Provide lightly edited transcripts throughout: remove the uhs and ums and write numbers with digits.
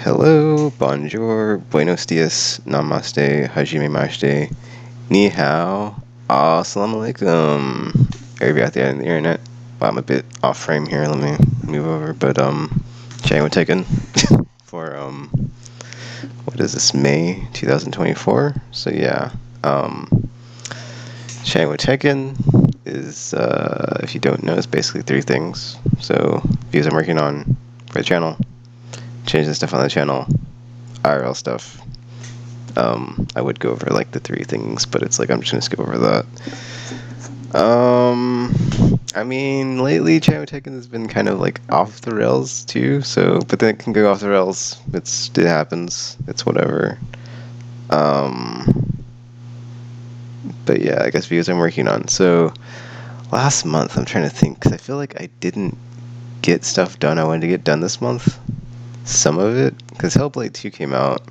Hello, bonjour, buenos dias, namaste, hajime mashite, ni hao, assalamu alaikum. Everybody out there on the internet. Wow, I'm a bit off frame here. Let me move over. But chatting with Tekken for what is this, May 2024? So yeah, chatting with Tekken is if you don't know, it's basically three things. So views I'm working on for the channel, changing stuff on the channel, IRL stuff. I would go over like the three things, but it's like I'm just gonna skip over that. I mean, lately Channel Tekken has been kind of like off the rails too. So, but then it can go off the rails. It happens. It's whatever. But yeah, I guess videos I'm working on. So last month, I'm trying to think because I feel like I didn't get stuff done I wanted to get done this month. Some of it because Hellblade 2 came out.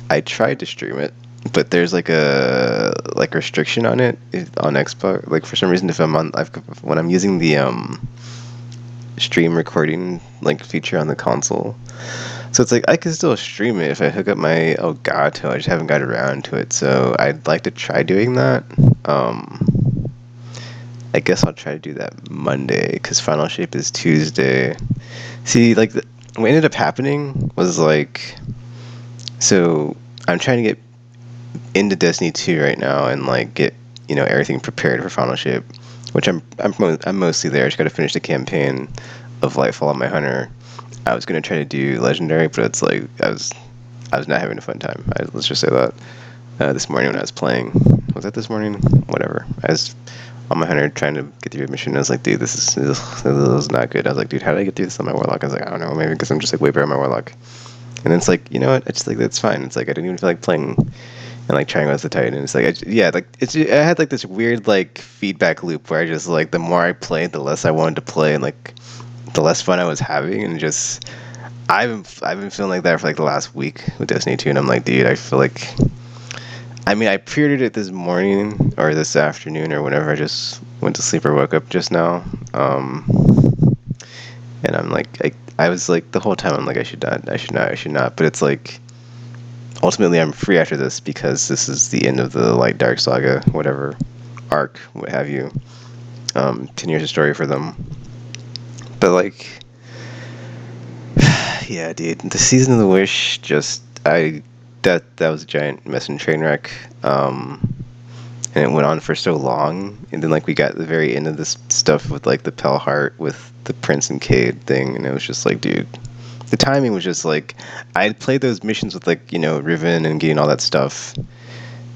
I tried to stream it, but there's like a restriction on it on Xbox. Like for some reason, if when I'm using the stream recording like feature on the console, so it's like I can still stream it if I hook up my Elgato. I just haven't got around to it, so I'd like to try doing that. I guess I'll try to do that Monday because Final Shape is Tuesday. See, like what ended up happening was like, so I'm trying to get into Destiny 2 right now and like get everything prepared for Final Shape, which I'm mostly there. I just got to finish the campaign of Lightfall on my hunter. I was gonna try to do Legendary, but it's like I was not having a fun time. Let's just say that. This morning when I was playing, was that this morning? Whatever. I was on my hunter trying to get through a mission. I was like, dude, this is not good. I was like, dude, how did I get through this on my Warlock? I was like, I don't know, maybe because I'm just like way better on my Warlock. And then it's like, you know what? I just like that's fine. It's like I didn't even feel like playing and like trying as the Titan. It's like I had like this weird like feedback loop where I just like the more I played, the less I wanted to play, and like the less fun I was having, and just I've been feeling like that for like the last week with Destiny 2, and I'm like, dude, I feel like, I mean, I pre-ordered it this morning or this afternoon or whenever I just went to sleep or woke up just now, and I'm like, I was like the whole time I'm like I should not, but it's like ultimately I'm free after this because this is the end of the Light Dark Saga, whatever arc, what have you. 10 years of story for them, but like, yeah, dude, the Season of the Wish that was a giant mess and train wreck. And it went on for so long, and then like we got the very end of this stuff with like the Pelheart with the Prince and Cade thing, and it was just like, dude, the timing was just like, I had played those missions with like Riven and getting all that stuff,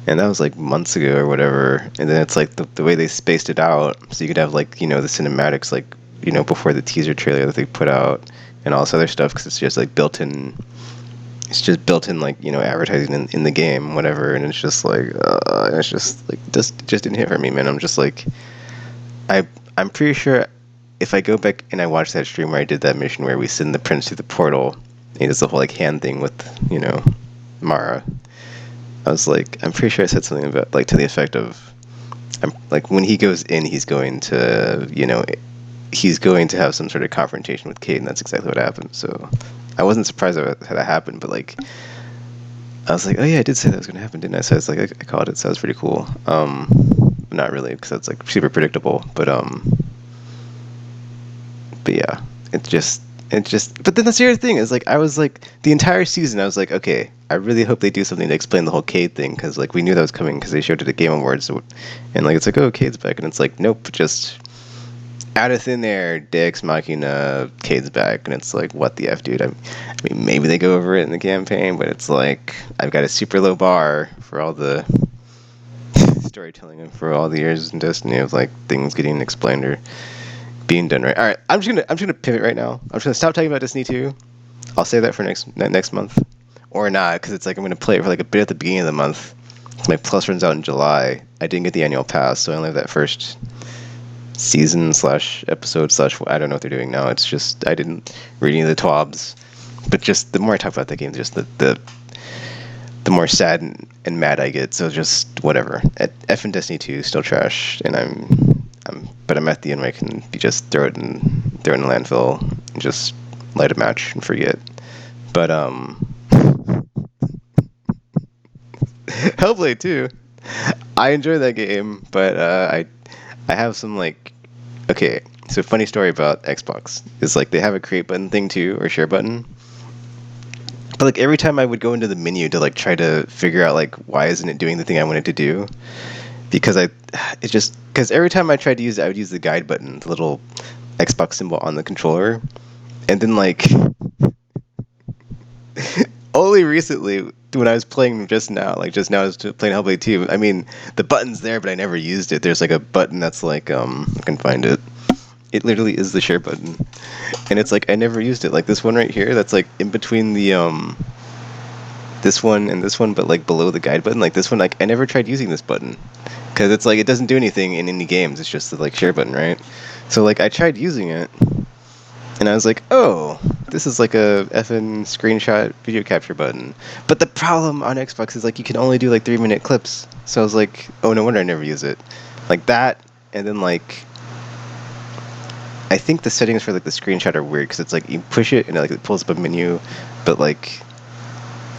and that was like months ago or whatever, and then it's like the way they spaced it out, so you could have like the cinematics like before the teaser trailer that they put out, and all this other stuff because it's just like built in. It's just built in like advertising in the game, whatever, and it's just like just didn't hit for me, man. I'm just like, I'm pretty sure if I go back and I watch that stream where I did that mission where we send the prince through the portal, and he does the whole like hand thing with Mara. I was like, I'm pretty sure I said something about like to the effect of, I'm like when he goes in, he's going to have some sort of confrontation with Cade, and that's exactly what happened. So I wasn't surprised that that happened, but like I was like, oh yeah, I did say that was gonna happen, didn't I? So it's like I called it, so that was pretty cool. Not really, because that's like super predictable, but yeah, but then that's the other thing is like I was like the entire season I was like, okay, I really hope they do something to explain the whole Cade thing, because like we knew that was coming because they showed it at Game Awards, so, and like it's like, oh, Cade's back, and it's like, nope, just out of thin air, Dex Machina, Cade's back, and it's like, what the F, dude? I mean, maybe they go over it in the campaign, but it's like, I've got a super low bar for all the storytelling and for all the years in Destiny of like things getting explained or being done right. All right, I'm just gonna pivot right now. I'm just gonna stop talking about Destiny 2. I'll save that for next month, or not, because it's like I'm gonna play it for like a bit at the beginning of the month. My plus runs out in July. I didn't get the annual pass, so I only have that first season / episode / I don't know what they're doing now. It's just I didn't read any of the twabs, but just the more I talk about that game, just the more sad and mad I get. So just whatever. F and Destiny 2 still trash, and but I'm at the end where I can just throw it in the landfill and just light a match and forget. But Hellblade 2. I enjoy that game, but I have some like okay. So funny story about Xbox is like they have a create button thing too or share button. But like every time I would go into the menu to like try to figure out like why isn't it doing the thing I wanted to do, because I it just because every time I tried to use it, I would use the guide button, the little Xbox symbol on the controller, and then like only recently when I was playing just now I was playing Hellblade 2. I mean, the button's there, but I never used it. There's like a button that's like I can find it. It literally is the share button, and it's like I never used it. Like this one right here, that's like in between the this one and this one, but like below the guide button. Like this one, like I never tried using this button because it's like it doesn't do anything in any games. It's just the like share button, right? So like I tried using it, and I was like, oh, this is like a effing screenshot video capture button. But the problem on Xbox is like you can only do like 3-minute clips. So I was like, oh, no wonder I never use it. Like that, and then like I think the settings for like the screenshot are weird because it's like you push it and it pulls up a menu, but like,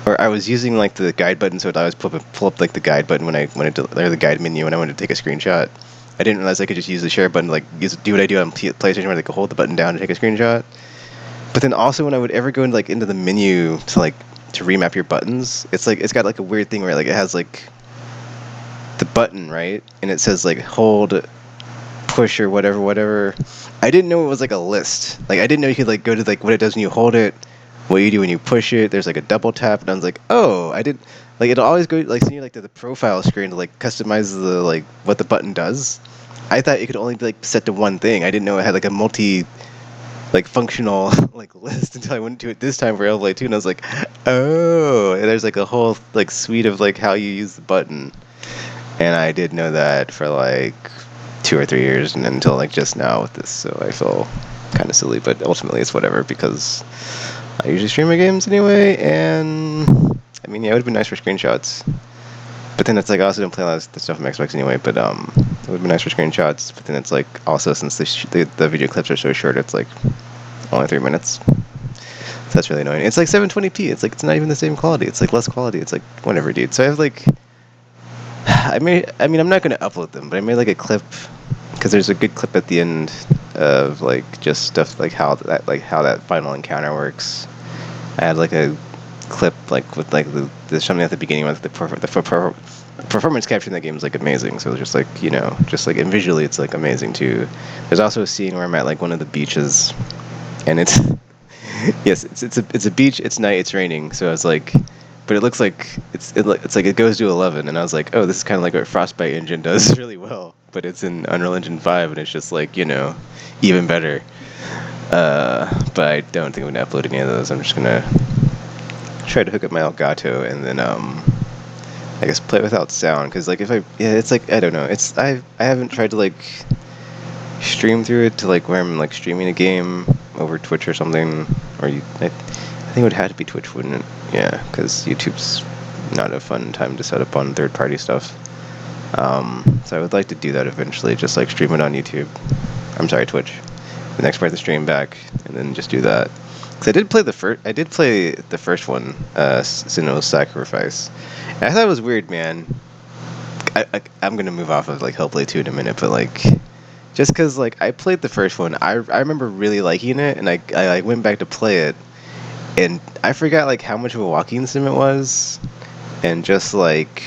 or I was using like the guide button, so it always pull up like the guide button when I wanted to, or the guide menu when I wanted to take a screenshot. I didn't realize I could just use the share button, like do what I do on PlayStation, where I could hold the button down to take a screenshot. But then also when I would ever go into the menu to remap your buttons, it's like it's got like a weird thing where like it has like the button, right, and it says like hold, push, or whatever. I didn't know it was like a list. Like I didn't know you could like go to like what it does when you hold it, what you do when you push it. There's like a double tap, and I was like, oh, I did. Like it'll always go like send you like to the profile screen to like customize the like what the button does. I thought it could only be like set to one thing. I didn't know it had like a multi like functional like list until I went to it this time for Hellblade 2, and I was like, oh, and there's like a whole like suite of like how you use the button, and I did know that for like 2 or 3 years, and until like just now with this, so I feel kind of silly, but ultimately it's whatever because I usually stream my games anyway, and I mean, yeah, it would be nice for screenshots. But then it's like I also don't play a lot of the stuff on Xbox anyway. But it would be nice for screenshots. But then it's like also since the video clips are so short, it's like only 3 minutes. So that's really annoying. It's like 720p. It's like it's not even the same quality. It's like less quality. It's like whatever, dude. So I have like I mean I'm not gonna upload them, but I made like a clip because there's a good clip at the end of like just stuff like how that final encounter works. I had like a clip like with like the something at the beginning with the performance capture in that game is like amazing. So it's just like just like and visually it's like amazing too. There's also a scene where I'm at like one of the beaches, and it's yes it's a beach. It's night. It's raining. So it's like, but it looks like it's like it goes to 11, and I was like, oh, this is kind of like what Frostbite engine does really well, but it's in Unreal Engine 5, and it's just like even better. But I don't think I'm gonna upload any of those. I'm just gonna try to hook up my Elgato and then I guess play without sound, because like it's like I don't know, I haven't tried to like stream through it to like where I'm like streaming a game over Twitch or something, or I think it would have to be Twitch, wouldn't it? Yeah, because YouTube's not a fun time to set up on third-party stuff. So I would like to do that eventually, just like stream it on YouTube. I'm sorry, Twitch. The next part of the stream back, and then just do that. Because I did play the first one, Sinnoh's Sacrifice. And I thought it was weird, man. I'm gonna move off of like Hellblade 2 in a minute, but like, just because like I played the first one, I remember really liking it, and I like went back to play it, and I forgot like how much of a walking sim it was, and just like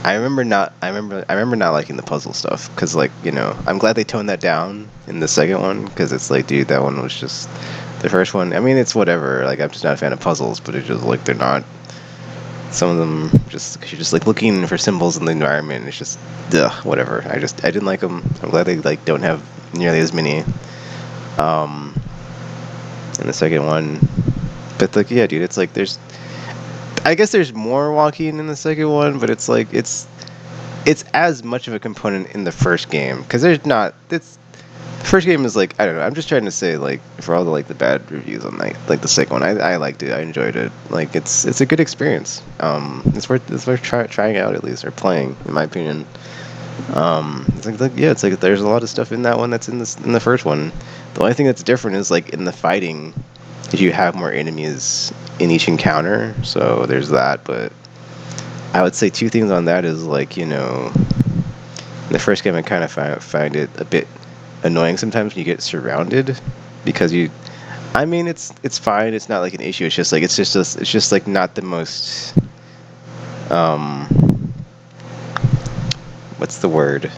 I remember not liking the puzzle stuff, because like I'm glad they toned that down in the second one, because it's like, dude, that one was just the first one. I mean, it's whatever. Like I'm just not a fan of puzzles, but it's just like they're not. Some of them just cause you're just like looking for symbols in the environment. It's just whatever. I didn't like them. I'm glad they like don't have nearly as many. In the second one, but like yeah, dude, it's like I guess there's more walking in the second one, but it's like it's as much of a component in the first game, because there's not. It's the first game is like I don't know. I'm just trying to say like for all the like the bad reviews on like the second one, I liked it. I enjoyed it. Like it's a good experience. It's worth trying out at least, or playing, in my opinion. It's like yeah, it's like there's a lot of stuff in that one that's in the first one. The only thing that's different is like in the fighting. you have more enemies in each encounter, so there's that. But I would say two things on that is like, in the first game I kind of find it a bit annoying sometimes when you get surrounded because I mean it's fine, it's not like an issue, it's just like not the most um what's the word?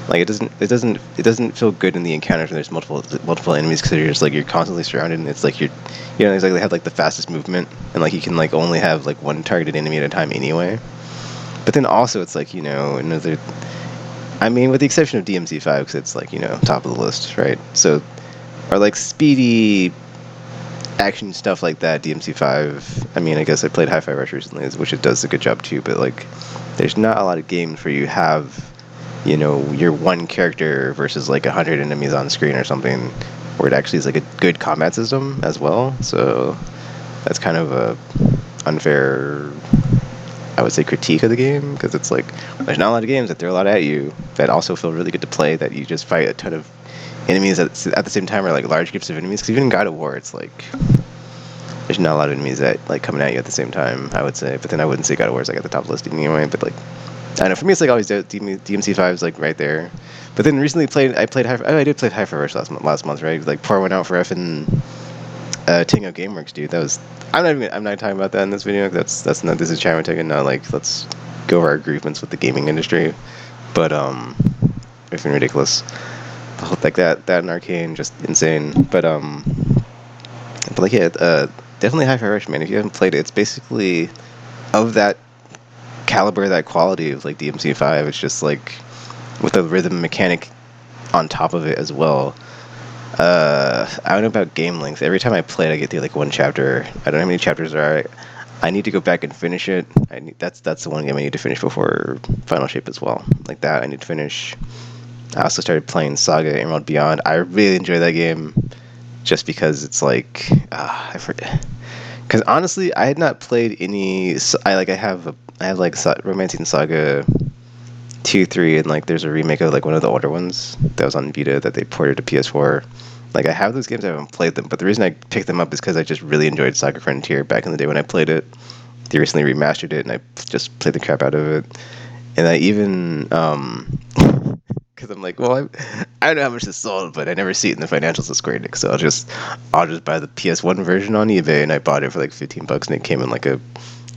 Like it doesn't feel good in the encounters when there's multiple enemies because you're constantly surrounded and it's like it's like they have like the fastest movement and like you can like only have like one targeted enemy at a time anyway. But then also it's like another. I mean, with the exception of DMC5 because it's like top of the list, right? So or like speedy action stuff like that, DMC5. I mean, I guess I played Hi-Fi Rush recently, which it does a good job too. But like, there's not a lot of games where you have your one character versus like 100 enemies on screen or something, where it actually is like a good combat system as well. So that's kind of a unfair, I would say, critique of the game because it's like there's not a lot of games that throw a lot at you that also feel really good to play that you just fight a ton of enemies at the same time or like large groups of enemies. Because even in God of War, it's like there's not a lot of enemies that like coming at you at the same time, I would say. But then I wouldn't say God of War is like at the top of the list anyway. But like I don't know, for me it's like always DMC5 is like right there. But then recently I did play Hyper Rush last month, right? Like pour one out for effing Tango Gameworks, dude. That was I'm not talking about that in this video. That's not this is Chime taking. Not like let's go over our agreements with the gaming industry. But it's been ridiculous. Like that and Arcane just insane. But like yeah, definitely Hi-Fi Rush, man. If you haven't played it, it's basically of that caliber, that quality of like DMC5. It's just like with the rhythm mechanic on top of it as well. I don't know about game length. Every time I play it, I get through like one chapter. I don't know how many chapters there are. I need to go back and finish it. That's the one game I need to finish before Final Shape as well. Like that, I need to finish. I also started playing Saga Emerald Beyond. I really enjoy that game, just because it's like I forget. Because honestly, I had not played any. I have like Romancing Saga 2, 3, and like there's a remake of like one of the older ones that was on Vita that they ported to PS4. Like I have those games, I haven't played them, but the reason I picked them up is because I just really enjoyed Saga Frontier back in the day when I played it. They recently remastered it, and I just played the crap out of it. And I even because I'm like, well, I don't know how much this sold, but I never see it in the financials of Square Enix, so I'll just buy the PS1 version on eBay, and I bought it for like $15, and it came in like a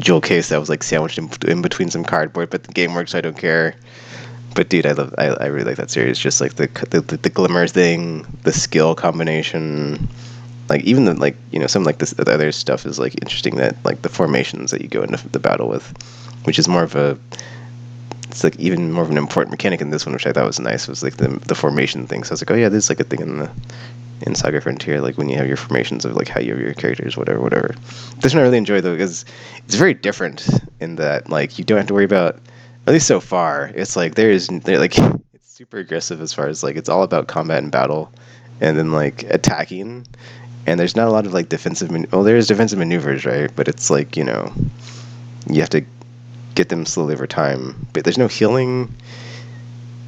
jewel case that was like sandwiched in between some cardboard, but the game works, so I don't care. But dude, I really like that series. Just like the glimmer thing, the skill combination, like even the like some like the other stuff is like interesting, that like the formations that you go into the battle with, which is more of a it's like even more of an important mechanic in this one, which I thought was nice, was like the formation thing. So I was like, oh yeah, this is like a thing in Saga Frontier, like when you have your formations of like how you have your characters, whatever. This one I really enjoy though because it's very different in that like you don't have to worry about, at least so far. It's like they're like it's super aggressive as far as like it's all about combat and battle, and then like attacking, and there's not a lot of like well, there's defensive maneuvers, right? But it's like you have to get them slowly over time. But there's no healing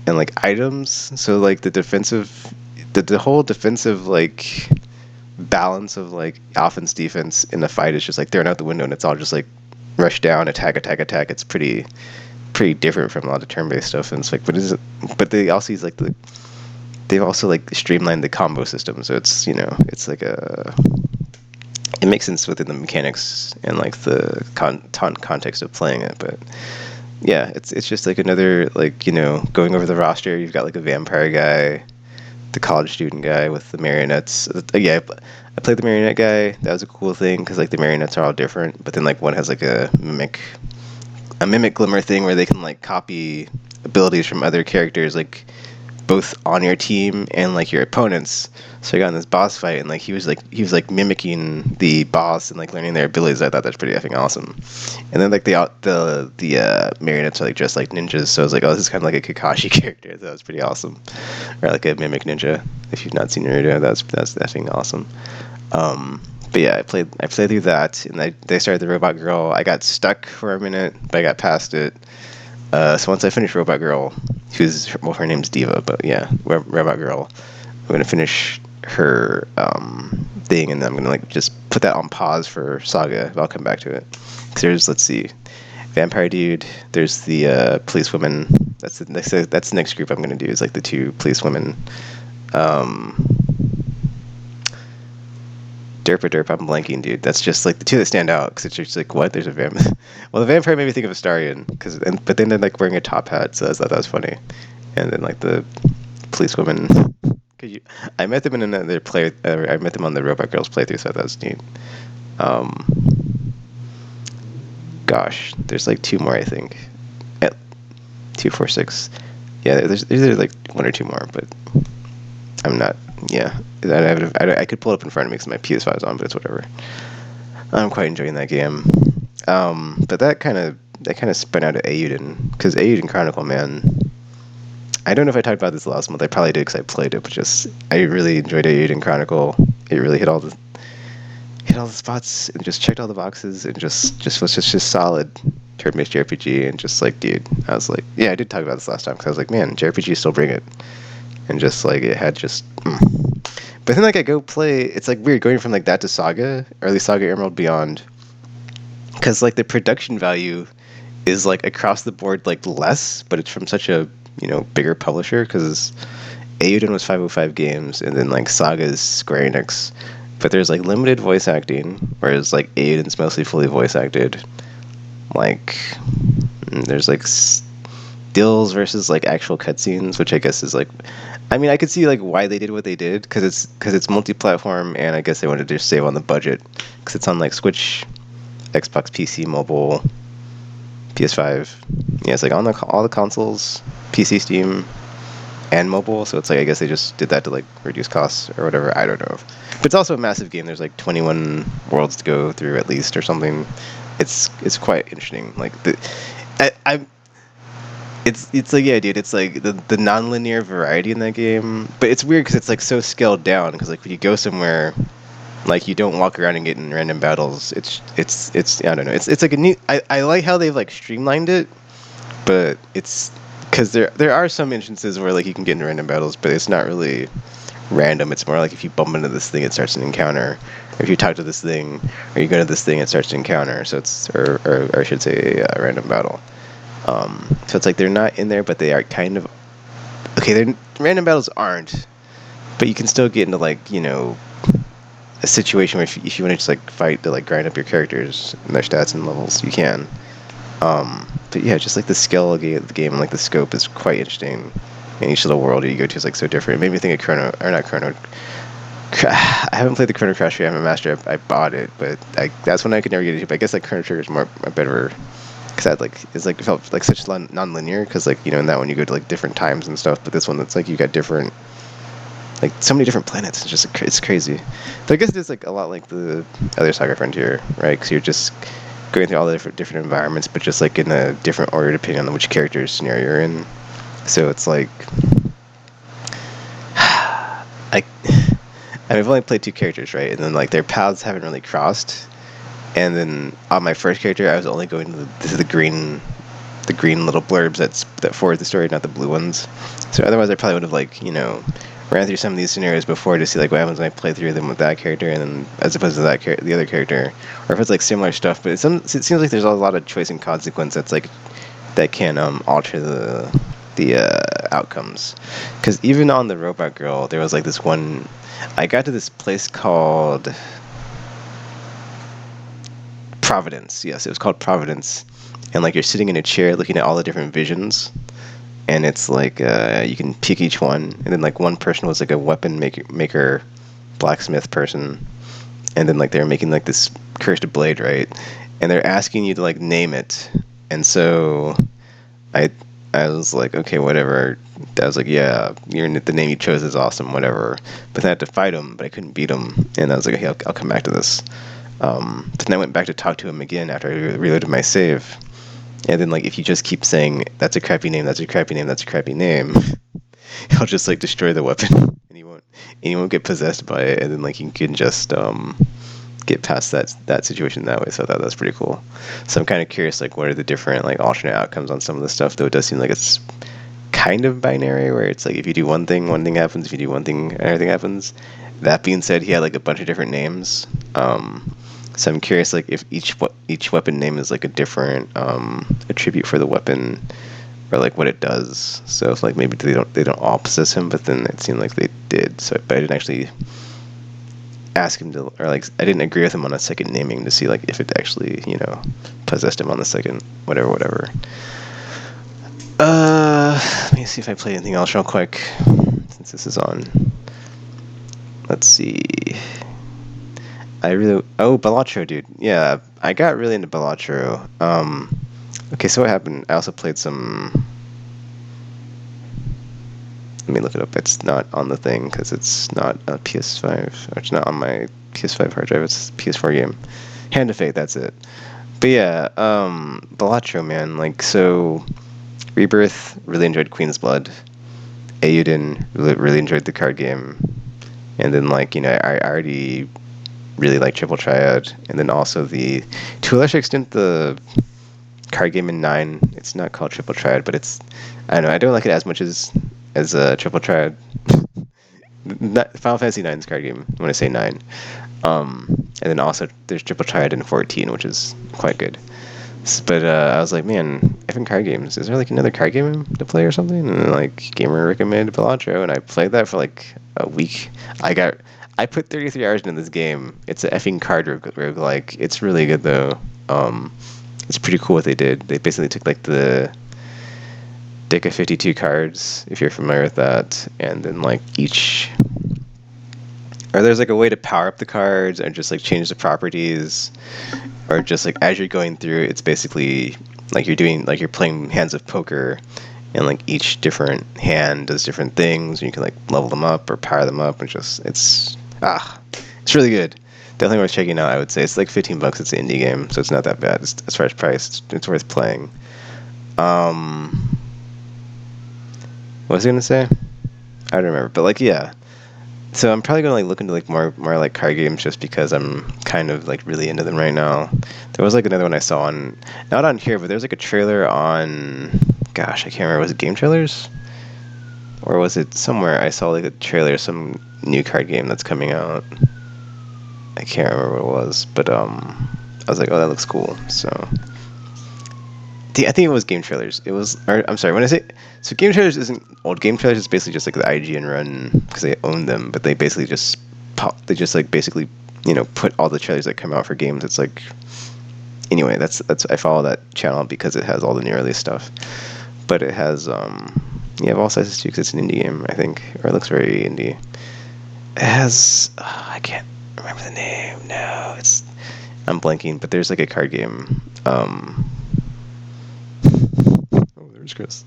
and like items, so like the whole defensive like balance of like offense defense in the fight is just like thrown out the window, and it's all just like rush down, attack, attack, attack. It's pretty different from a lot of turn-based stuff, and it's like but they also use like they've also like streamlined the combo system, so it's like it makes sense within the mechanics and like the context of playing it. But yeah, it's just like another like going over the roster. You've got like a vampire guy, the college student guy with the marionettes. Yeah, I played the marionette guy. That was a cool thing because like the marionettes are all different, but then like one has like a mimic glimmer thing where they can like copy abilities from other characters, like both on your team and like your opponents. So I got in this boss fight, and like he was like mimicking the boss and like learning their abilities. I thought that's pretty effing awesome. And then like the marionettes are like dressed like ninjas, so I was like, oh, this is kind of like a Kakashi character. So that was pretty awesome, or like a mimic ninja. If you've not seen Naruto, that's effing awesome. But yeah, I played through that, and they started the Robot Girl. I got stuck for a minute, but I got past it. So once I finish Robot Girl, her name's Diva, but yeah, Robot Girl, I'm gonna finish her thing, and then I'm gonna like just put that on pause for Saga. I'll come back to it. 'Cause there's, let's see, Vampire Dude. There's the police women. That's the next group I'm gonna do. Is like the two police women. Derp, I'm blanking, dude. That's just like the two that stand out because it's just like, what? There's a vampire. Well, the vampire made me think of Astarion, but then they're like wearing a top hat, so I thought that was funny. And then like the police women. I met them in another play. I met them on the Robot Girls playthrough, so that was neat. Gosh, there's like two more, I think. At 2, 4, 6. Yeah, there's like one or two more, but I'm not. Yeah, I could pull it up in front of me because my PS5 is on, but it's whatever. I'm quite enjoying that game. But that kind of spun out of Eiyuden, because Eiyuden Chronicle, man. I don't know if I talked about this last month. I probably did because I played it, but just I really enjoyed Eiyuden Chronicle. It really hit all the spots and just checked all the boxes and just was just solid turn-based JRPG. And just like, dude, I was like, yeah, I did talk about this last time because I was like, man, JRPG still bring it. And just like it had just. But then like I go play, it's like weird going from like that to Saga, or at least Saga Emerald Beyond, because like the production value is like across the board like less, but it's from such a bigger publisher, because Eiyuden was 505 Games, and then like Saga is Square Enix, but there's like limited voice acting, whereas like Eiden's mostly fully voice acted. Like there's like stills versus like actual cutscenes, which I guess is like, I mean, I could see like why they did what they did, because it's multi-platform, and I guess they wanted to just save on the budget because it's on like Switch, Xbox, PC, mobile, PS5. Yeah, it's like on all the consoles, PC, Steam, and mobile. So it's like I guess they just did that to like reduce costs or whatever. I don't know. But it's also a massive game. There's like 21 worlds to go through at least or something. It's quite interesting. Like it's like, yeah, dude, it's like the non-linear variety in that game, but it's weird because it's like so scaled down, because like when you go somewhere, like you don't walk around and get in random battles. It's I don't know, it's like a new, I like how they've like streamlined it, but it's because there are some instances where like you can get in random battles, but it's not really random. It's more like if you bump into this thing, it starts an encounter, or if you talk to this thing, or you go to this thing, it starts to encounter. So it's or I should say a random battle. So it's like they're not in there, but they are kind of okay. Random battles aren't, but you can still get into like a situation where if you want to just like fight to like grind up your characters and their stats and levels, you can. But yeah, just like the scale of the game and like the scope is quite interesting. And each little world you go to is like so different. It made me think of not Chrono. I haven't played the Chrono Cross yet. I'm a master. I bought it, but that's one I could never get into. But I guess like Chrono Trigger is more better, because it felt like such non-linear. Because like in that one you go to like different times and stuff, but this one it's like you got different, like so many different planets. It's just it's crazy. But I guess it's like a lot like the other Saga Frontier, right? Because you're just going through all the different environments, but just like in a different order depending on which character scenario you're in. So it's like I've only played 2 characters, right? And then like their paths haven't really crossed. And then on my first character, I was only going to the green little blurbs that forward the story, not the blue ones. So otherwise, I probably would have like ran through some of these scenarios before to see like what happens when I play through them with that character, and then as opposed to the other character, or if it's like similar stuff. But it seems like there's a lot of choice and consequence that can alter the outcomes. Because even on the Robot Girl, there was like this one. I got to this place called Providence. Yes, it was called Providence, and like you're sitting in a chair looking at all the different visions, and it's like you can pick each one, and then like one person was like a weapon maker blacksmith person, and then like they're making like this cursed blade, right? And they're asking you to like name it, and so I was like, okay, whatever. I was like, yeah, the name you chose is awesome, whatever. But then I had to fight him, but I couldn't beat him, and I was like, okay, I'll come back to this. But then I went back to talk to him again after I reloaded my save. And then like if you just keep saying that's a crappy name, that's a crappy name, that's a crappy name, he'll just like destroy the weapon, and he won't get possessed by it, and then like you can just get past that situation that way. So I thought that's pretty cool. So I'm kind of curious like what are the different like alternate outcomes on some of the stuff, though it does seem like it's kind of binary, where it's like if you do one thing happens, if you do one thing, everything happens. That being said, he had like a bunch of different names. So I'm curious, like if each weapon name is like a different attribute for the weapon, or like what it does. So if like maybe they don't all possess him, but then it seemed like they did. So, but I didn't actually ask him to, or like I didn't agree with him on a second naming to see like if it actually possessed him on the second whatever. Let me see if I played anything else real quick since this is on. Let's see. Balatro, dude. Yeah, I got really into Balatro. Okay, so what happened? I also played some. Let me look it up. It's not on the thing because it's not a PS5. Or it's not on my PS5 hard drive. It's a PS4 game. Hand of Fate. That's it. But yeah, Balatro, man. Like, so Rebirth, really enjoyed Queen's Blood. Eiyuden, really enjoyed the card game. And then, like, I already really like Triple Triad. And then also to a lesser extent, the card game in 9. It's not called Triple Triad, but I don't know, I don't like it as much as Triple Triad. Final Fantasy 9's card game, when I say 9. And then also, there's Triple Triad in 14, which is quite good. But I was like, man, different card games. Is there like another card game to play or something? And then like Gamer recommended Balatro, and I played that for like a week. I put 33 hours into this game. It's an effing card roguelike. It's really good though. It's pretty cool what they did. They basically took like the deck of 52 cards, if you're familiar with that, and then like there's like a way to power up the cards and just like change the properties, or just like as you're going through, it's basically like you're playing hands of poker, and like each different hand does different things, and you can like level them up or power them up, and it's really good. Definitely worth checking out. I would say it's like $15. It's an indie game, so it's not that bad. As far as price, it's worth playing. What was I gonna say? I don't remember, but like yeah. So I'm probably gonna like look into like more like card games just because I'm kind of like really into them right now. There was like another one I saw not on here, but there's like a trailer on. Gosh, I can't remember. Was it Game Trailers? Or was it somewhere? I saw like a trailer of some new card game that's coming out. I can't remember what it was, but I was like, oh, that looks cool. So I think it was Game Trailers. I'm sorry, when I say, so Game Trailers isn't old. Game Trailers is basically just like the IGN run, because they own them, but they basically just basically put all the trailers that come out for games. It's like, anyway, that's I follow that channel because it has all the new release stuff, but it has of all sizes too, because it's an indie game, I think, or it looks very indie. It has I can't remember the name. No, I'm blanking, but there's like a card game. Oh, there's Chris.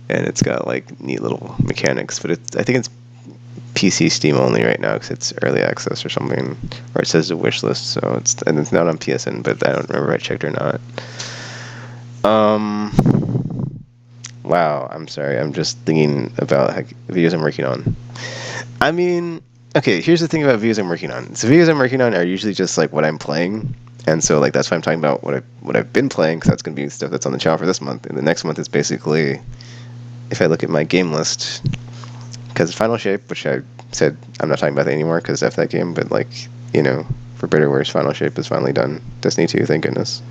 And it's got like neat little mechanics, but I think it's PC Steam only right now because it's early access or something, or it says a wish list. So it's not on PSN, but I don't remember if I checked or not. Wow, I'm sorry. I'm just thinking about videos I'm working on. I mean, okay. Here's the thing about videos I'm working on. So videos I'm working on are usually just like what I'm playing. And so, like, that's why I'm talking about what I've been playing, because that's going to be stuff that's on the channel for this month. And the next month is basically, if I look at my game list, because Final Shape, which I said I'm not talking about that anymore because F that game, but, like, for better or worse, Final Shape is finally done. Destiny 2, thank goodness.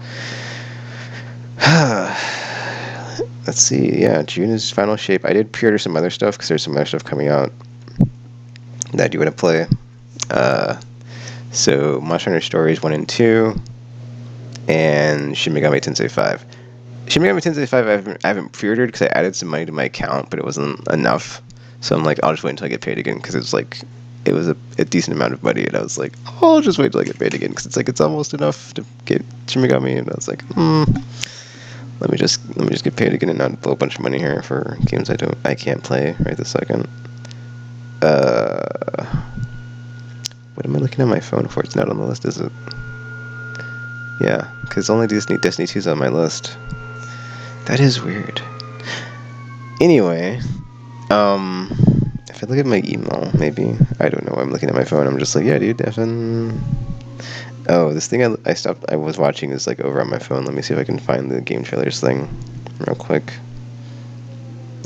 Let's see. Yeah, June is Final Shape. I did pre-order some other stuff because there's some other stuff coming out that I do want to play. So Monster Hunter Stories 1 and 2, and Shin Megami Tensei 5. Shin Megami Tensei 5 I haven't pre-ordered because I added some money to my account, but it wasn't enough. So I'm like, I'll just wait until I get paid again, because it was a decent amount of money, and I was like, I'll just wait until I get paid again, because it's almost enough to get Shin Megami, and I was like, let me just get paid again and not blow a bunch of money here for games I can't play right this second. What am I looking at my phone for? It's not on the list, is it? Yeah, because only Destiny 2 is on my list. That is weird. Anyway, if I look at my email, maybe, I don't know, I'm looking at my phone, I'm just like, yeah, dude, oh, this thing I was watching is like over on my phone. Let me see if I can find the game trailers thing real quick.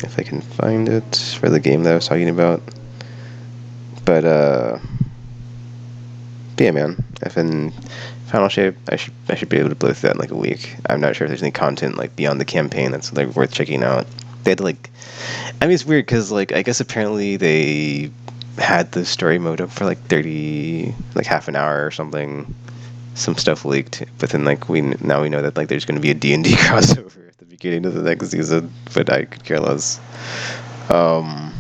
If I can find it for the game that I was talking about. But yeah, man. If in final shape, I should be able to play through that in like a week. I'm not sure if there's any content like beyond the campaign that's like worth checking out. They had to like, I mean, it's weird because like I guess apparently they had the story mode up for like 30, like half an hour or something. Some stuff leaked, but then like now we know that like there's going to be a D&D crossover at the beginning of the next season, but I could care less. Um,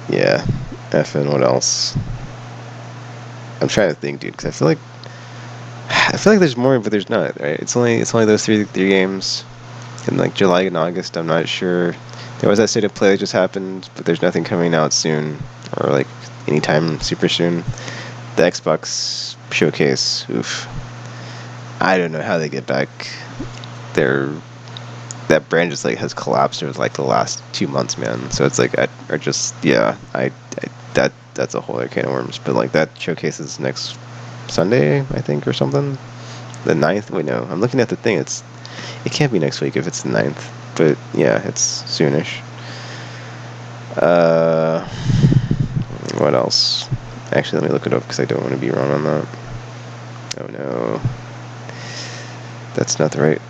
yeah, FN. What else? I'm trying to think, dude, because I feel like there's more, but there's not. Right? It's only those three games. In like July and August, I'm not sure. There was that state of play that just happened, but there's nothing coming out soon or like anytime super soon. The Xbox showcase, oof. I don't know how they get back. Their that brand just like has collapsed over like the last 2 months, man. So it's like or just yeah, that's a whole other can of worms. But like that showcase is next Sunday, I think, or something. The 9th. Wait, no, I'm looking at the thing. It can't be next week if it's the 9th. But yeah, it's soonish. Uh, what else? Actually, let me look it up because I don't want to be wrong on that. Oh no, that's not the right.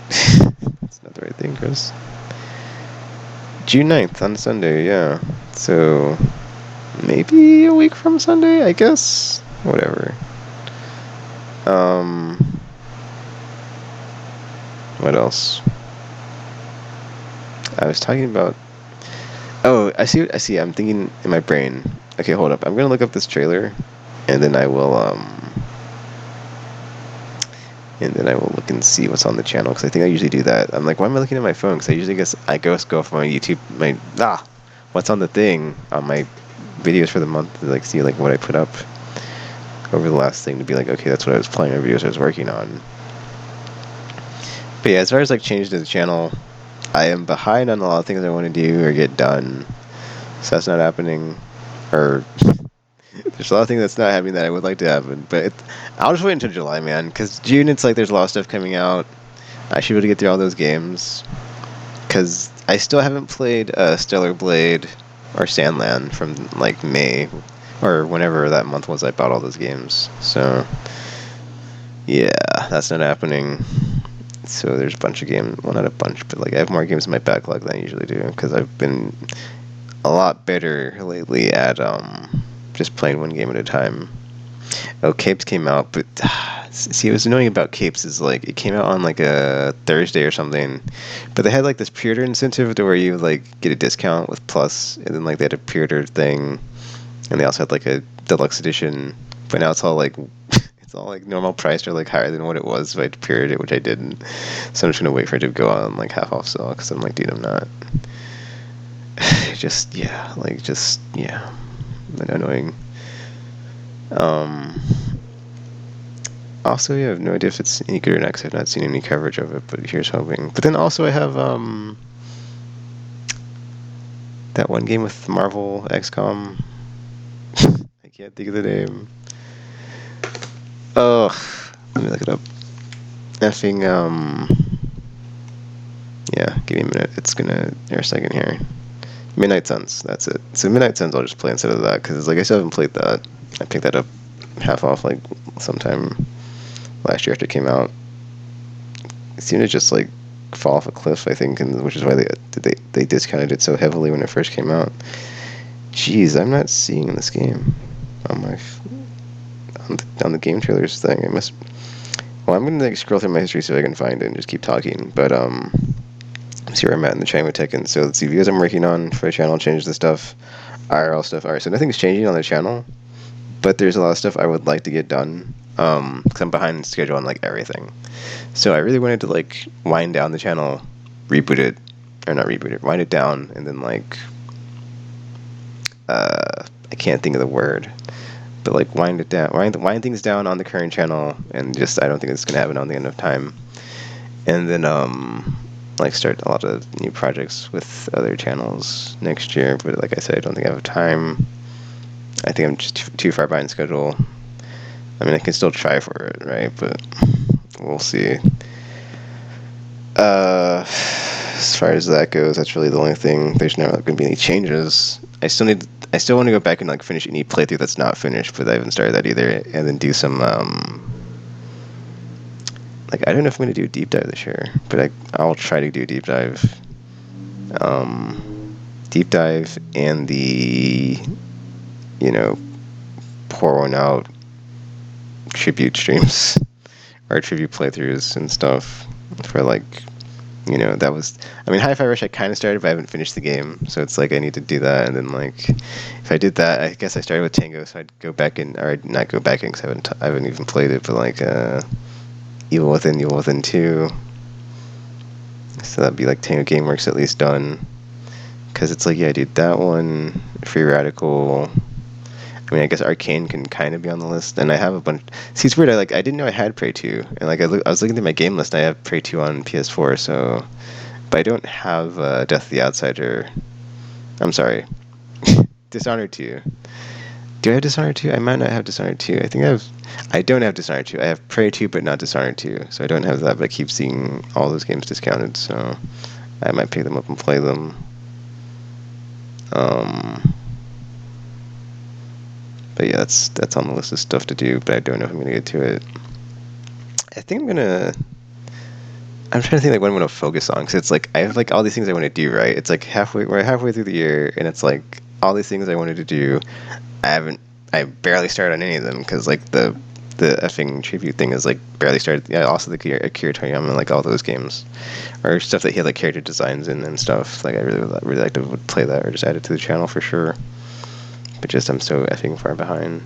That's not the right thing, Chris. June 9th on Sunday, yeah. So maybe a week from Sunday, I guess. Whatever. What else? I was talking about. Oh, I see. I see. I'm thinking in my brain. Okay, hold up. I'm gonna look up this trailer, and then I will look and see what's on the channel because I think I usually do that. I'm like, why am I looking at my phone? Because I usually go for my YouTube what's on the thing on my videos for the month to like see like what I put up over the last thing to be like, okay, that's what I was playing my videos I was working on. But yeah, as far as like changes to the channel, I am behind on a lot of things I want to do or get done, so that's not happening. Or there's a lot of things that's not happening that I would like to happen, but I'll just wait until July, man. Because June, it's like there's a lot of stuff coming out. I should be able to get through all those games. Because I still haven't played Stellar Blade or Sandland from like May or whenever that month was I bought all those games. So yeah, that's not happening. So there's a bunch of games. Well, not a bunch, but like I have more games in my backlog than I usually do because I've been a lot better lately at just playing one game at a time. Oh, Capes came out, but see, what's annoying about Capes is like it came out on like a Thursday or something, but they had like this pre-order incentive to where you like get a discount with Plus, and then like they had a pre-order thing, and they also had like a deluxe edition. But now it's all like it's all like normal price or like higher than what it was if I pre-ordered it, which I didn't. So I'm just gonna wait for it to go on like half off sale because I'm like, dude, I'm not. just yeah, annoying. Um. Also, yeah, I have no idea if it's any good or not because I've not seen any coverage of it. But here's hoping. But then also I have that one game with Marvel XCOM. I can't think of the name. Oh, let me look it up. Effing yeah, give me a minute. It's gonna here a second here. Midnight Suns. That's it. So Midnight Suns I'll just play instead of that because like I still haven't played that. I picked that up half off like sometime last year after it came out. It seemed to just like fall off a cliff, I think, and which is why they discounted it so heavily when it first came out. Jeez, I'm not seeing this game on my on the game trailers thing. I must. Well, I'm gonna like scroll through my history so I can find it and just keep talking. But see where I'm at in the channel with Tekken. So let's see videos I'm working on for the channel. Change the stuff, IRL stuff. All right, so nothing's changing on the channel, but there's a lot of stuff I would like to get done. Because I'm behind schedule on like everything. So I really wanted to like wind down the channel, reboot it, or not reboot it, wind it down, and then like I can't think of the word, but like wind it down, wind things down on the current channel, and just I don't think it's gonna happen on the end of time, and then like start a lot of new projects with other channels next year. But like I said, I don't think I have time. I think I'm just too far behind schedule. I mean, I can still try for it, right? But we'll see. As far as that goes, that's really the only thing. There's not going to be any changes I still need. I still want to go back and like finish any playthrough that's not finished, but I haven't started that either. And then do some like I don't know if I'm gonna do a deep dive this year, but I'll try to do a deep dive. Deep dive and the you know pour one out tribute streams or tribute playthroughs and stuff for like that was I mean Hi-Fi Rush I kind of started but I haven't finished the game, so it's like I need to do that. And then like if I did that, I guess I started with Tango, so I'd go back in, or I'd not go back in because I haven't even played it, but like Evil Within 2, so that'd be like Tango Gameworks at least done, because it's like, yeah, dude, that one, Free Radical. I mean, I guess Arcane can kind of be on the list, and I have a bunch. See, it's weird. I didn't know I had Prey 2, and like I was looking through my game list, and I have Prey 2 on PS4. So, but I don't have Death of the Outsider. I'm sorry, Dishonored 2. Do I have Dishonored 2? I might not have Dishonored 2. I think I have. I don't have Dishonored 2. I have Prey 2, but not Dishonored 2. So I don't have that, but I keep seeing all those games discounted. So I might pick them up and play them. But yeah, that's on the list of stuff to do, but I don't know if I'm gonna get to it. I think I'm trying to think like what I'm gonna focus on, because it's like I have like all these things I want to do, right? It's like we're halfway through the year, and it's like all these things I wanted to do. I barely started on any of them, because like the effing tribute thing is like barely started. Yeah, also the Akira Toriyama, like all those games, or stuff that he had like character designs in and stuff. Like I really like to play that or just add it to the channel for sure. But just I'm so effing far behind.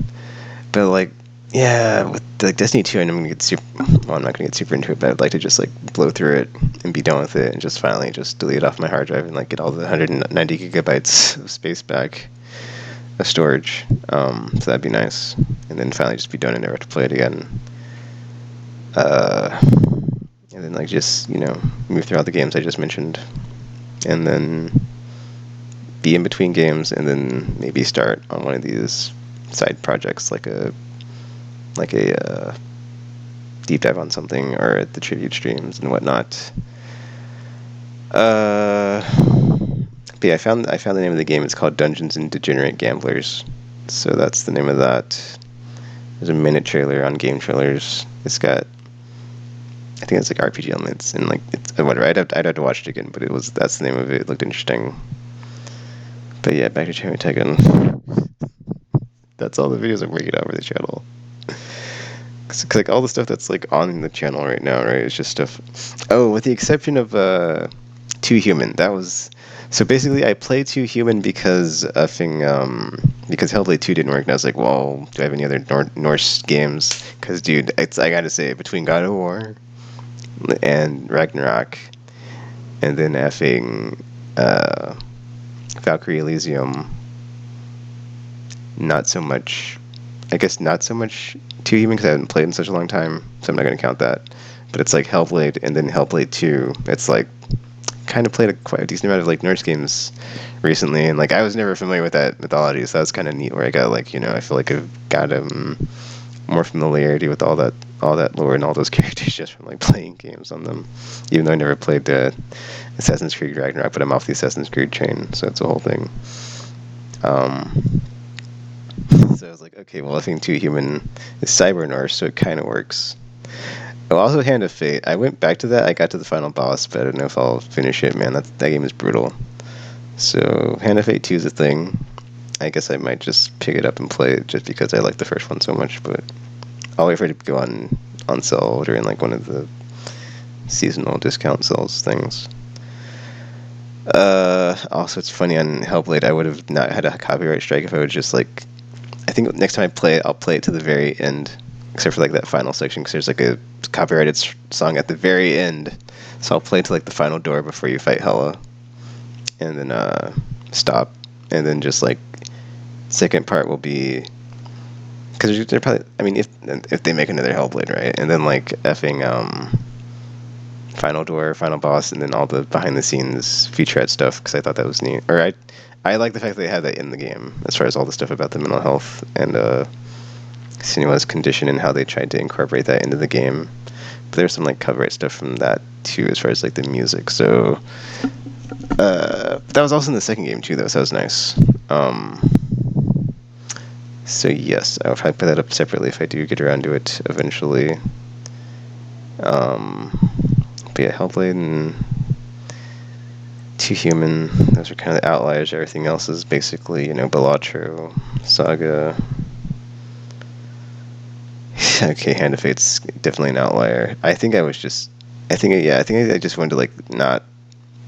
But like, yeah, with like Destiny 2, I'm gonna get super. Well, I'm not gonna get super into it, but I'd like to just like blow through it and be done with it, and just finally just delete it off my hard drive and like get all the 190 gigabytes of space back of storage. So that'd be nice, and then finally just be done and never have to play it again. And then like just move through all the games I just mentioned, and then be in between games, and then maybe start on one of these side projects, like a deep dive on something, or at the tribute streams and whatnot. But yeah, I found the name of the game. It's called Dungeons and Degenerate Gamblers. So that's the name of that. There's a minute trailer on Game Trailers. It's got, I think it's like RPG elements, and like it's whatever. I'd have to watch it again, but that's the name of it. It looked interesting. But yeah, back to Cherry Tekken. That's all the videos I'm bringing out for the channel. Cause like all the stuff that's like on the channel right now, right? It's just stuff. Oh, with the exception of 2 Human. That was so basically I played 2 Human because because Hellblade 2 didn't work, and I was like, well, do I have any other Norse games? Because dude, I gotta say, between God of War and Ragnarok, and then effing Valkyrie Elysium, not so much 2 Human, because I haven't played in such a long time, so I'm not going to count that. But it's like Hellblade and then Hellblade 2. It's like kind of played quite a decent amount of like Norse games recently, and like I was never familiar with that mythology, so that was kind of neat, where I got like I feel like I've got more familiarity with all that lore and all those characters just from like playing games on them, even though I never played the Assassin's Creed Ragnarok, but I'm off the Assassin's Creed train, so it's a whole thing. So I was like, okay, well, I think 2 Human is Cyber Norse, so it kind of works. Oh, also Hand of Fate. I went back to that. I got to the final boss, but I don't know if I'll finish it, man. That game is brutal. So Hand of Fate 2 is a thing. I guess I might just pick it up and play it just because I like the first one so much, but I'll wait for it to go on sale during like one of the seasonal discount sales things. Also, it's funny, on Hellblade, I would have not had a copyright strike if I would just like, I think next time I play it, I'll play it to the very end, except for like that final section, because there's like a copyrighted song at the very end. So I'll play to like the final door before you fight Hela, and then stop, and then just like second part will be, because they're probably, I mean, if they make another Hellblade, right, and then like effing final door, final boss, and then all the behind the scenes featurette stuff, because I thought that was neat. Or I like the fact that they had that in the game, as far as all the stuff about the mental health and Sinua's condition, and how they tried to incorporate that into the game. But there's some like copyright stuff from that too, as far as like the music. So But that was also in the second game too, though, so that was nice. Um, so yes, I'll probably put that up separately if I do get around to it eventually. But yeah, Hellblade and Two Human, those are kind of the outliers. Everything else is basically, Balatro, Saga. Okay, Hand of Fate's definitely an outlier. I think I just wanted to like not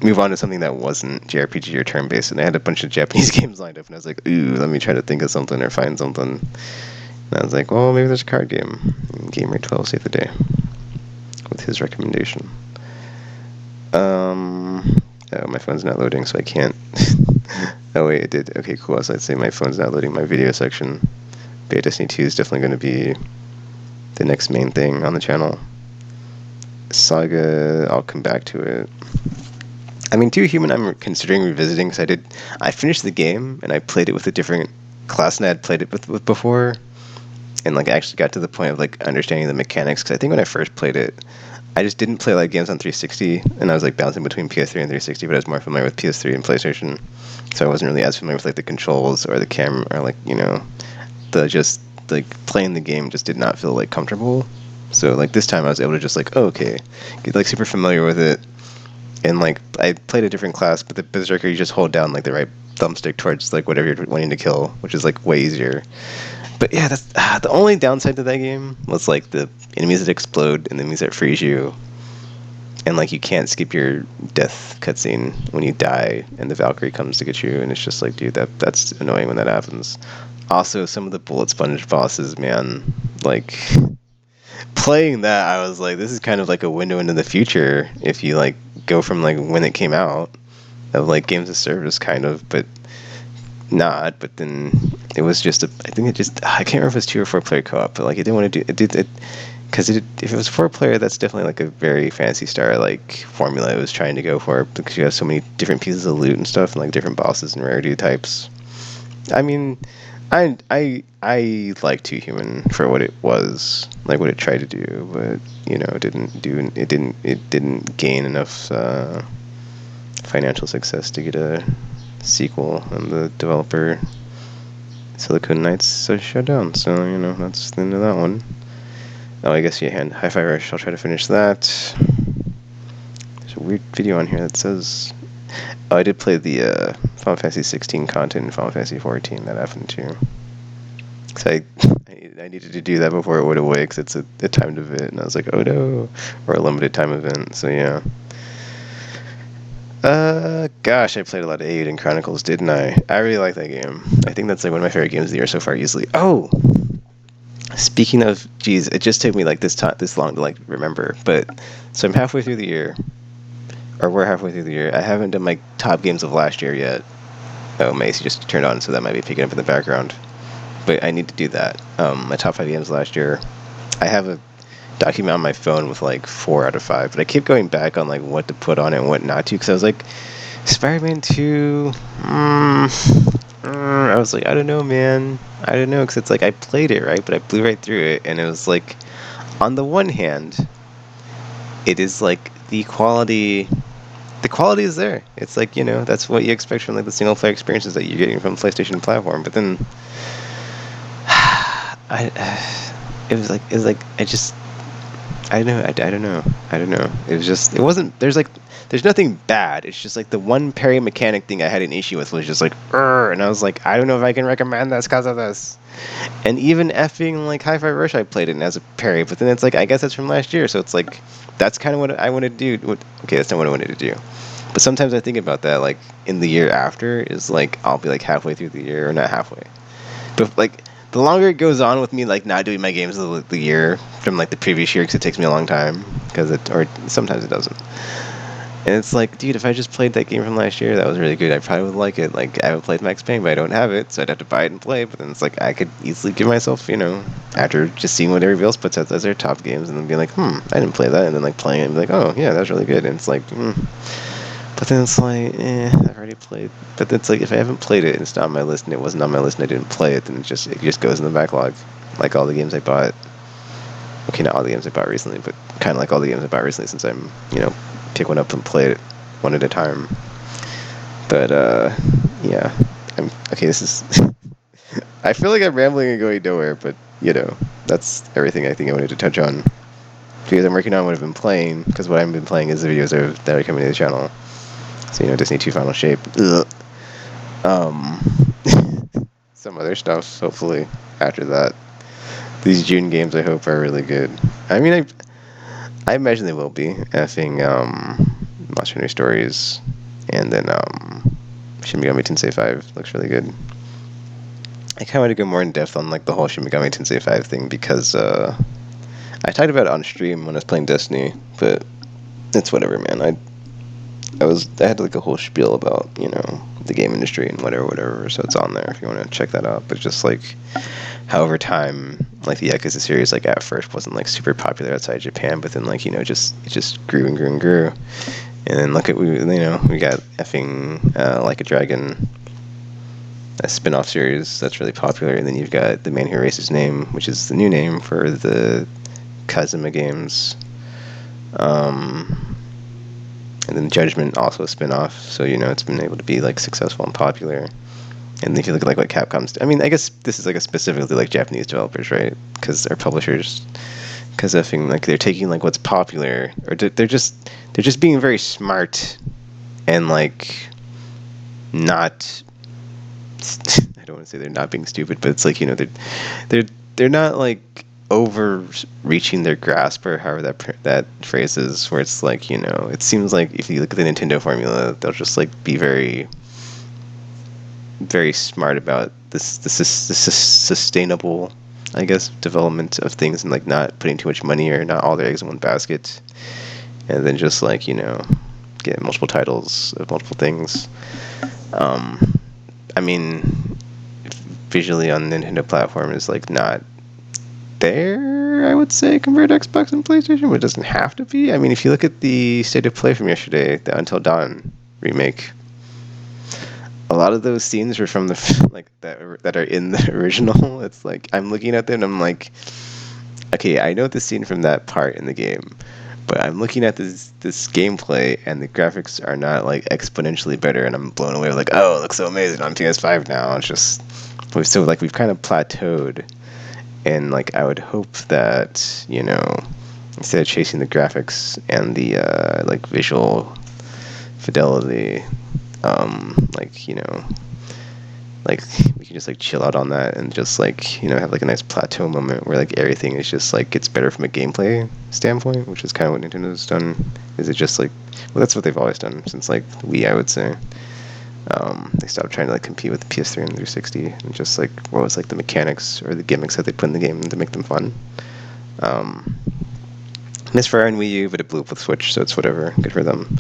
move on to something that wasn't JRPG or turn-based, and I had a bunch of Japanese games lined up, and I was like, ooh, let me try to think of something or find something. And I was like, well, maybe there's a card game. Gamer12 saved the day with his recommendation. Oh, my phone's not loading, so I can't. Oh wait, it did. Okay, cool. So I'd say my phone's not loading my video section. But yeah, Destiny 2 is definitely going to be the next main thing on the channel. Saga, I'll come back to it. I mean, Two Human, I'm considering revisiting because I finished the game and I played it with a different class than I had played it with before, and like I actually got to the point of like understanding the mechanics. Because I think when I first played it, I just didn't play a lot of games on 360, and I was like bouncing between PS3 and 360, but I was more familiar with PS3 and PlayStation, so I wasn't really as familiar with like the controls or the camera or like the just like playing the game just did not feel like comfortable. So like this time I was able to just like, oh, okay, get like super familiar with it. And like I played a different class, but the Berserker you just hold down like the right thumbstick towards like whatever you're wanting to kill, which is like way easier. But yeah, that's the only downside to that game was like the enemies that explode and the enemies that freeze you, and like you can't skip your death cutscene when you die and the Valkyrie comes to get you, and it's just like, dude, that's annoying when that happens. Also, some of the bullet sponge bosses, man, like playing that, I was like, this is kind of like a window into the future if you like go from like when it came out of like games of service kind of, but not. But then it was just I can't remember if it was 2 or 4 player co-op, but like it didn't want to do it did it because if it was 4 player, that's definitely like a very Phantasy Star like formula it was trying to go for, because you have so many different pieces of loot and stuff and like different bosses and rarity types. I mean, I like Two Human for what it was, like what it tried to do, but it didn't gain enough financial success to get a sequel, and the developer Silicon Knights shut down. So that's the end of that one. Oh, I guess Hi-Fi Rush. I'll try to finish that. There's a weird video on here that says. Oh, I did play the Final Fantasy 16 content in Final Fantasy 14. That happened too. So I needed to do that before it went away because it's a timed event, and I was like, oh no, or a limited time event. So yeah. Gosh, I played a lot of Aiden Chronicles, didn't I? I really like that game. I think that's like one of my favorite games of the year so far, easily. Oh, speaking of, geez, it just took me like this long to like remember. But so I'm halfway through the year, or we're halfway through the year. I haven't done my top games of last year yet. Oh, Macy just turned on, so that might be picking up in the background. But I need to do that. My top 5 games last year. I have a document on my phone with like 4 out of 5, but I keep going back on like what to put on it and what not to, because I was like, Spider-Man 2. I was like, I don't know, man. I don't know, because it's like I played it right, but I blew right through it, and it was like, on the one hand, it is like the quality. The quality is there. It's like that's what you expect from like the single player experiences that you're getting from PlayStation platform. But then, it was like I don't know. I don't know. I don't know. It wasn't. There's nothing bad. It's just like the one parry mechanic thing I had an issue with was just like, and I was like, I don't know if I can recommend this because of this. And even effing like Hi-Fi Rush, I played it as a parry, but then it's like, I guess that's from last year, so it's like, that's kind of what I want to do. Okay, that's not what I wanted to do. But sometimes I think about that, like in the year after, is like I'll be like halfway through the year, or not halfway, but like the longer it goes on with me like not doing my games of the year from like the previous year, because it takes me a long time, or sometimes it doesn't. And it's like, dude, if I just played that game from last year, that was really good, I probably would like it. Like, I haven't played Max Payne, but I don't have it, so I'd have to buy it and play. But then it's like, I could easily give myself, after just seeing what everybody else puts out as their top games, and then be like, I didn't play that, and then like playing it and be like, oh yeah, that's really good. And it's like, But then it's like, I've already played. But then it's like, if I haven't played it and it's not on my list, and it wasn't on my list and I didn't play it, then it just goes in the backlog, like all the games I bought. Okay, not all the games I bought recently, but kind of like all the games I bought recently, since I'm, pick one up and play it one at a time. But yeah, I'm okay. This is. I feel like I'm rambling and going nowhere, but that's everything I think I wanted to touch on. Because I'm working on what I've been playing, because what I've been playing is the videos that are coming to the channel. So Disney 2 Final Shape. Ugh. Um, some other stuff. Hopefully after that, these June games I hope are really good. I mean, I imagine they will be. Effing Monster Hunter Stories, and then Shin Megami Tensei 5 looks really good. I kind of want to go more in depth on like the whole Shin Megami Tensei 5 thing because I talked about it on stream when I was playing Destiny, but it's whatever, man. I had like a whole spiel about the game industry and whatever. So it's on there if you want to check that out. But just like how over time, like the Yakuza series, like at first wasn't like super popular outside Japan, but then like it just grew and grew and grew. And then look at we got effing Like a Dragon, a spin-off series that's really popular, and then you've got The Man Who Erased His Name, which is the new name for the Kazuma games. And then Judgment, also a spin-off, so it's been able to be like successful and popular. And if you look at like what Capcom's, I mean, I guess this is like a specifically like Japanese developers, right? Because they're publishers, because I think like they're taking like what's popular, or they're just being very smart and like not. I don't want to say they're not being stupid, but it's like they're not like overreaching their grasp, or however that phrase is, where it's like it seems like if you look at the Nintendo formula, they'll just like be very very smart about this sustainable, I guess, development of things, and like not putting too much money or not all their eggs in one basket, and then just like get multiple titles of multiple things. I mean, visually on the Nintendo platform is like not there, I would say, compared to Xbox and PlayStation, but it doesn't have to be. I mean, if you look at the State of Play from yesterday, the Until Dawn remake, a lot of those scenes are from the like that are in the original. It's like I'm looking at them and I'm like, okay, I know the scene from that part in the game, but I'm looking at this gameplay and the graphics are not like exponentially better, and I'm blown away. Like, oh, it looks so amazing on PS5 now. It's just we've kind of plateaued, and like I would hope that instead of chasing the graphics and the like visual fidelity, like we can just like chill out on that and just like have like a nice plateau moment where like everything is just like gets better from a gameplay standpoint, which is kind of what Nintendo's done. Is it just like, well, that's what they've always done since like the Wii, I would say. They stopped trying to like compete with the PS3 and 360 and just like what was like the mechanics or the gimmicks that they put in the game to make them fun. Misfire on Wii U, but it blew up with Switch, so it's whatever. Good for them.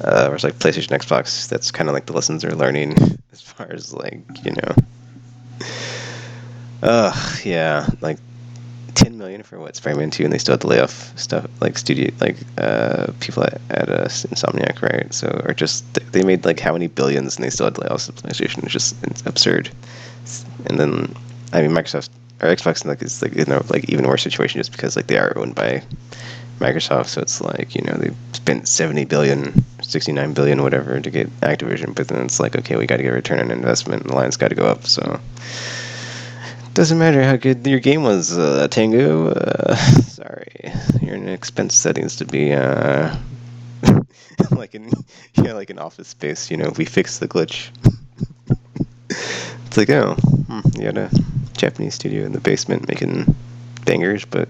Whereas like PlayStation, Xbox, that's kind of like the lessons they're learning as far as like yeah, like 10 million for what, Spider-Man 2, and they still had to lay off stuff like people at Insomniac, right? So or just they made like how many billions and they still had to lay off PlayStation. It's absurd. And then I mean Microsoft or Xbox is like in a like even worse situation just because like they are owned by Microsoft, so it's like they spent 70 billion, 69 billion, whatever, to get Activision, but then it's like, okay, we got to get a return on investment, and the line's got to go up. So doesn't matter how good your game was, Tango. Sorry, you're in expense settings to be like in like an Office Space. We fixed the glitch. It's like, oh, you had a Japanese studio in the basement making bangers, but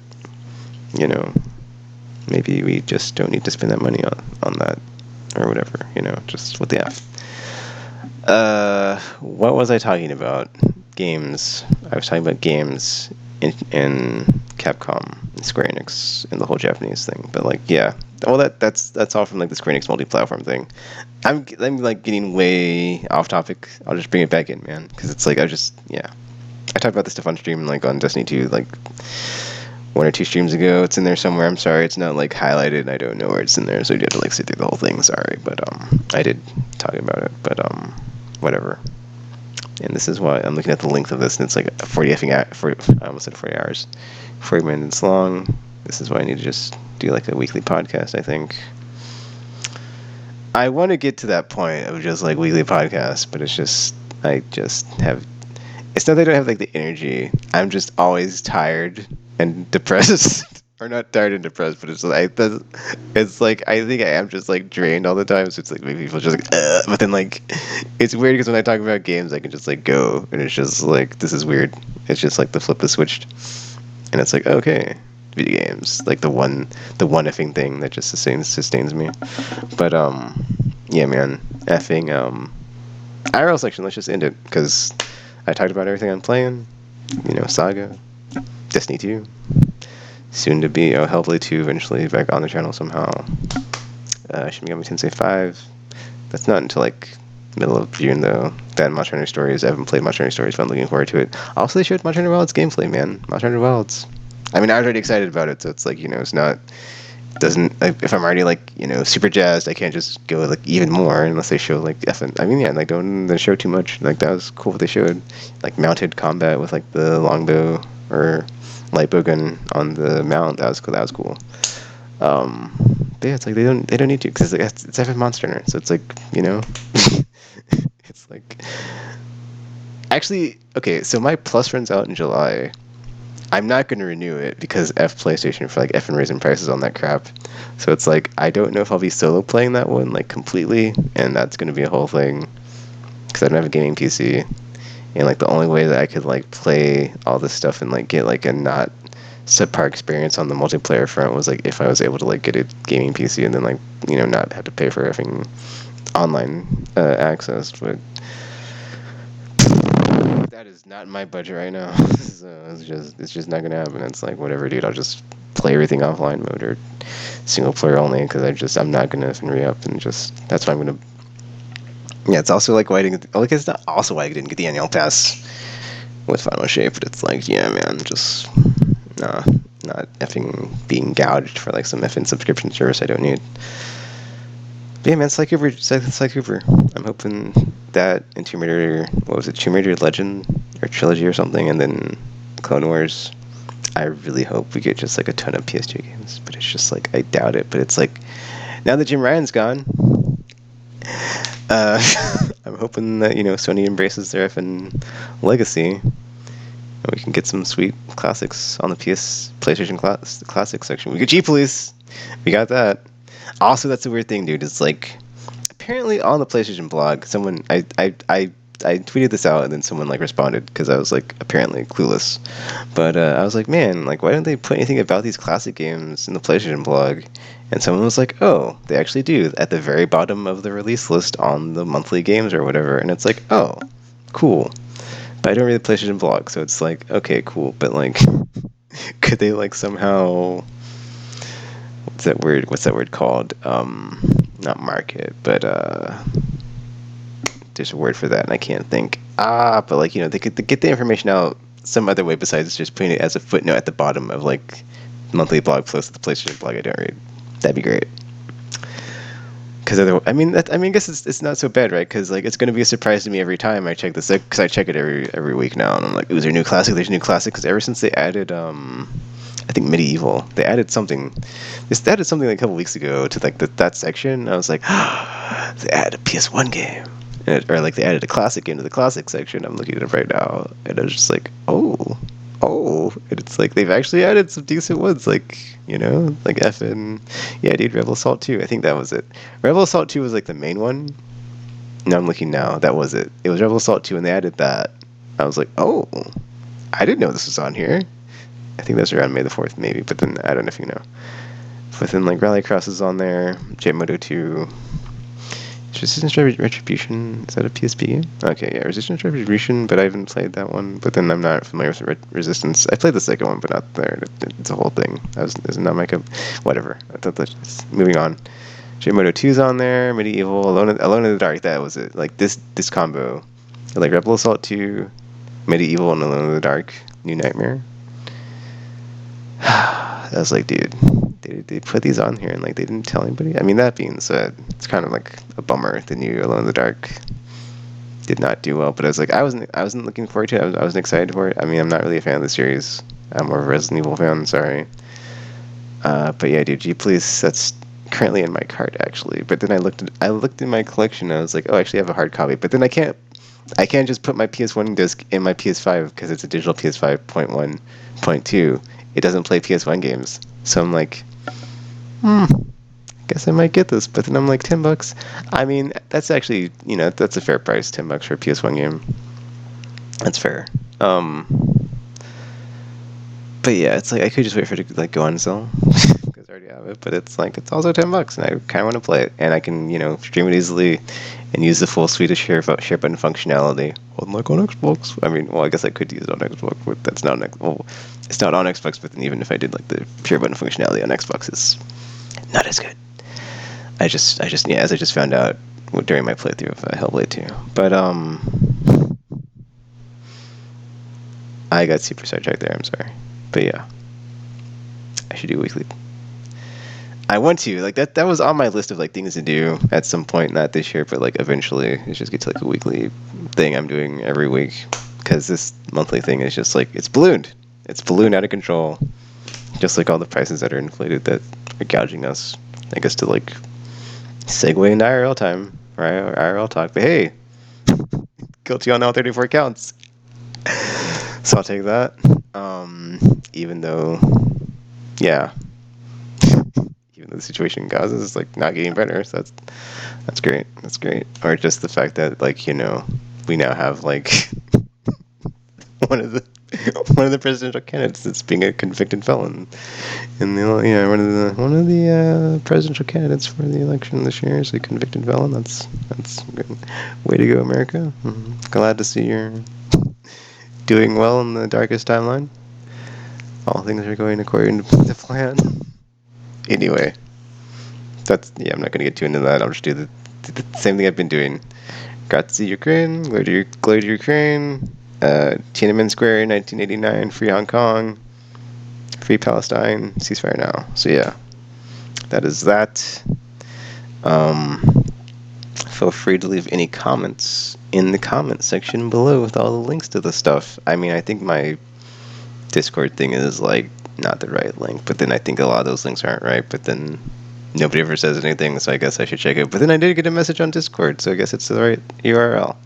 maybe we just don't need to spend that money on that or whatever, just what the F. What was I talking about? Games. I was talking about games in Capcom and Square Enix and the whole Japanese thing. But like, yeah. Well, that's all from like the Square Enix multi-platform thing. I'm like getting way off topic. I'll just bring it back in, man, because it's like I talked about this stuff on stream, like on Destiny 2, like 1 or 2 streams ago. It's in there somewhere. I'm sorry, it's not like highlighted. I don't know where it's in there, so you have to like sit through the whole thing. Sorry, but I did talk about it, but whatever. And this is why I'm looking at the length of this, and it's like 40 I almost said 40 hours, 40 minutes long. This is why I need to just do like a weekly podcast, I think. I want to get to that point of just like weekly podcasts, but it's just I just have. It's not that I don't have like the energy. I'm just always tired and depressed, or not tired and depressed, but it's like it's like I think I am just like drained all the time. So it's like maybe people just like, but then like it's weird because when I talk about games, I can just like go, and it's just like this is weird. It's just like the flip the switched, and it's like okay, video games, like the one effing thing that just sustains me. But yeah, man, effing IRL section. Let's just end it because I talked about everything I'm playing. You know, Saga, Destiny 2, soon to be Hellblade 2 eventually back on the channel somehow. Shin Megami Tensei 5. That's not until like middle of June though. That Monster Hunter Stories. I haven't played Monster Hunter Stories, but I'm looking forward to it. Also, they showed Monster Hunter Wilds gameplay, man. Monster Hunter Wilds. I mean, I was already excited about it, so it's like, you know, it's not doesn't like, if I'm already like, you know, super jazzed, I can't just go like even more unless they show like I mean, yeah, like don't they show too much. Like that was cool what they showed, like mounted combat with like the longbow or light bow gun on the mount. That was cool. That was cool. But yeah, it's like they don't need to because it's FF Monster Hunter, so it's like, you know, it's like actually okay. So my plus runs out in July. I'm not going to renew it because PlayStation for like effing raising prices on that crap. So it's like I don't know if I'll be solo playing that one like completely, and that's going to be a whole thing because I don't have a gaming PC, and like the only way that I could like play all this stuff and like get like a not subpar experience on the multiplayer front was like if I was able to like get a gaming PC and then like, you know, not have to pay for effing online access, but that is not in my budget right now. So it's just not gonna happen. It's like whatever, dude. I'll just play everything offline mode or single player only because I'm not gonna re up and just that's why I'm gonna. Yeah, it's also like why I didn't. Like it's not also why I didn't get the annual pass with Final Shape, but it's like yeah, man, just nah, not effing being gouged for like some effing subscription service I don't need. But yeah, man, Sly Cooper. I'm hoping that in Tomb Raider, what was it, Tomb Raider Legend or Trilogy or something, and then Clone Wars. I really hope we get just like a ton of PS2 games, but it's just like I doubt it. But it's like now that Jim Ryan's gone, I'm hoping that you know Sony embraces their effing legacy, and we can get some sweet classics on the PlayStation Classic section. We get G Police, we got that. Also, that's a weird thing, dude. It's like apparently on the PlayStation blog, someone I tweeted this out and then someone like responded because I was like apparently clueless. But I was like, man, like why don't they put anything about these classic games in the PlayStation blog? And someone was like, oh, they actually do at the very bottom of the release list on the monthly games or whatever. And it's like, oh, cool. But I don't read the PlayStation blog, so it's like, okay, cool. But like, could they like somehow? What's that word called? Not market, but there's a word for that and I can't think. But like, you know, they could get the information out some other way besides just putting it as a footnote at the bottom of like monthly blog posts at the PlayStation blog I don't read. That'd be great. Because otherwise, I mean, I guess it's not so bad, right? Because like it's going to be a surprise to me every time I check this, because I check it every week now, and I'm like, is there a new classic? There's a new classic. Because ever since they added, I think Medieval, they added something. They added something like a couple weeks ago to like that section. I was like, they added a PS1 game, or like they added a classic game to the classic section. I'm looking at it right now, and I was just like, oh, and it's like they've actually added some decent ones, like, you know, like effing, yeah, dude, Rebel Assault 2. I think that was it. Rebel Assault 2 was like the main one. No, I'm looking now. That was it. It was Rebel Assault 2, and they added that. I was like, oh, I didn't know this was on here. I think that's around May the 4th, maybe, but then I don't know if you know. But then like Rallycross is on there, Jet Moto 2. Resistance Retribution, is that a PSP game? Okay, yeah, Resistance Retribution, but I haven't played that one. But then I'm not familiar with Resistance. I played the second one, but not there. It's a whole thing. Is not my cup. Whatever. I thought moving on. J-Moto 2's on there, Medieval, Alone in the Dark, that was it. Like this combo. Like Rebel Assault 2, Medieval, and Alone in the Dark, New Nightmare. I was like, dude, they put these on here and like they didn't tell anybody. I mean, that being said, it's kind of like a bummer. The new Alone in the Dark did not do well, but I was like, I wasn't looking forward to it. I wasn't excited for it. I mean, I'm not really a fan of the series. I'm more of a Resident Evil fan. Sorry, but yeah, dude, G Police. That's currently in my cart actually. But then I looked in my collection. And I was like, oh, actually, I have a hard copy. But then I can't just put my PS1 disc in my PS5 because it's a digital PS5.1.2. It doesn't play PS1 games. So I'm like, guess I might get this. But then I'm like, $10. I mean, that's actually, that's a fair price. $10 for a PS1 game. That's fair. But yeah, it's like I could just wait for it to like go on sale because I already have it. But it's like it's also $10, and I kind of want to play it, and I can stream it easily and use the full suite of share button functionality. Unlike on Xbox, I mean, well, I guess I could use it on Xbox, but that's not it's not on Xbox. But then even if I did like the share button functionality on Xbox, it's not as good. I just yeah, as I just found out during my playthrough of Hellblade 2. But I got super sidetracked there. I'm sorry. But yeah, I should do weekly. I want to like that. That was on my list of like things to do at some point, not this year, but like eventually. It just gets like a weekly thing I'm doing every week because this monthly thing is just like it's ballooned. It's ballooned out of control, just like all the prices that are inflated that are gouging us. I guess to like segue into IRL time, right? Or IRL talk. But hey, guilty on all 34 counts. So I'll take that. Even though, yeah, even though the situation in Gaza is like not getting better, so that's great. That's great. Or just the fact that like we now have like one of the one of the presidential candidates that's being a convicted felon, and one of the presidential candidates for the election this year is a convicted felon. That's good. Way to go, America! Glad to see you're doing well in the darkest timeline. All things are going according to plan. Anyway, I'm not gonna get too into that. I'll just do the same thing I've been doing. Grazie Ukraine, glory to Ukraine, Tiananmen Square, 1989, free Hong Kong, free Palestine, ceasefire now. So yeah, that is that. Feel free to leave any comments in the comment section below with all the links to the stuff. I mean, I think my Discord thing is like not the right link, but then I think a lot of those links aren't right, but then nobody ever says anything, so I guess I should check it. But then I did get a message on Discord, so I guess it's the right URL.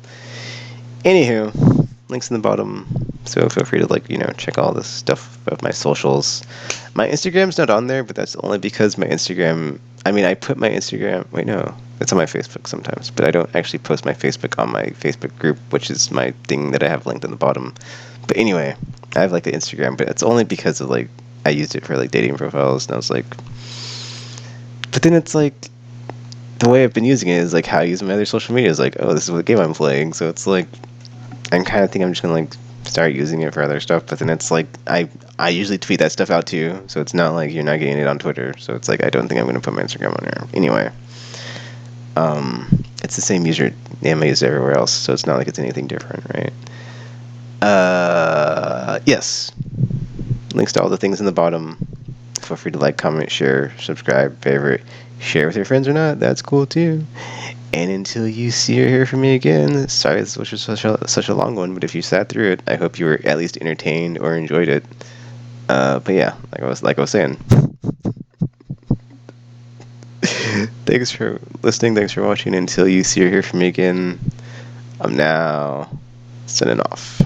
Anywho, links in the bottom, so feel free to check all this stuff of my socials. My Instagram's not on there, but that's only because my Instagram, I put my Instagram, wait, no, it's on my Facebook sometimes, but I don't actually post my Facebook on my Facebook group, which is my thing that I have linked in the bottom. But anyway, I have like the Instagram, but it's only because of like I used it for like dating profiles, and I was like, but then it's like the way I've been using it is like how I use my other social media is like, oh, this is what game I'm playing, so it's like I kind of think I'm just gonna like start using it for other stuff, but then it's like I usually tweet that stuff out too, so it's not like you're not getting it on Twitter, so it's like I don't think I'm gonna put my Instagram on there anyway. It's the same username I use everywhere else, so it's not like it's anything different, right? Yes. Links to all the things in the bottom. Feel free to like, comment, share, subscribe, favorite, share with your friends or not. That's cool too. And until you see or hear from me again, sorry this was such a long one, but if you sat through it, I hope you were at least entertained or enjoyed it. But yeah, like I was saying. Thanks for listening. Thanks for watching. Until you see or hear from me again, I'm now signing off.